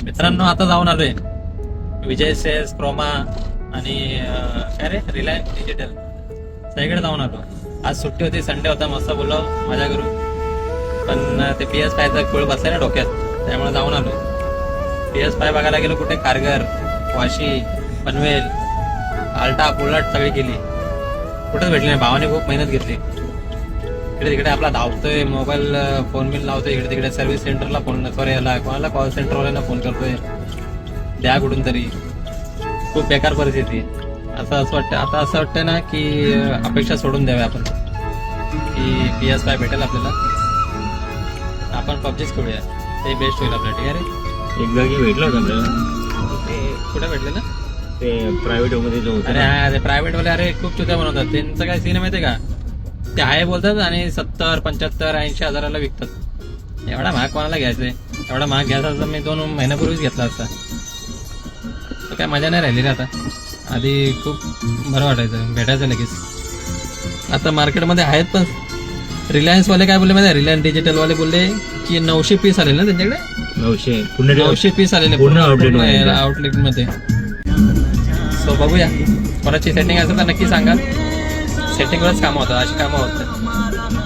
मित्रांनो आता जाऊन आलोय विजय सेल्स, क्रोमा आणि काय रे रिलायन्स डिजिटल सगळीकडे जाऊन आलो. आज सुट्टी होती, संडे होता, मस्त बोललो मजा करू. पण ते PS5चा खूळ बसलाय ना डोक्यात, त्यामुळे जाऊन आलो. PS5 बघायला गेलो कुठे, कारगर, वाशी, पनवेल, आल्टा, बुलट सगळी केली, कुठेच भेटली नाही. भावाने खूप मेहनत घेतली. इकडे तिकडे आपला धावतोय, मोबाईल फोन बिल लावतोय, इकडे तिकडे सर्व्हिस सेंटरला फोन, सॉरी याला कोणाला कॉल सेंटरवाल्यांना फोन करतोय, द्या कुठून तरी. खूप बेकार परिस्थिती. असं वाटतं ना की अपेक्षा सोडून द्याव्या आपण, की PS5 भेटेल आपल्याला, आपण पबजीच खेळूया, ते बेस्ट होईल आपल्या. ठीक आहे रे. एक जागी भेटलं होतं आपल्याला, ते कुठे भेटले ना ते प्रायव्हेट मध्ये जो होता. अरे हा, ते प्रायव्हेट वाले अरे खूप चुत्या बनवतात. त्यांचं काय सीन माहितीये का, ते आहे बोलतात आणि 70, 75, 80 हजाराला विकतात. एवढा महाग कोणाला घ्यायचंय? एवढा महाग घ्यायचा तर मी 2 महिन्यापूर्वीच घेतला असता. तर काय मजा नाही राहिली रे आता. आधी खूप बरं वाटायचं, भेटायचं लगेच. आता मार्केटमध्ये आहेत, पण रिलायन्स वाले काय बोलले माहिती, रिलायन्स डिजिटल वाले बोलले की 900 पीस आले ना त्यांच्याकडे. 900 पीस आलेले पूर्ण outlet आउटलेट मध्ये. सो बघूया, कोणाची सेटिंग असेल तर नक्की सांगा. सेटिंगवरच कामं होतात, अशी कामं होतात.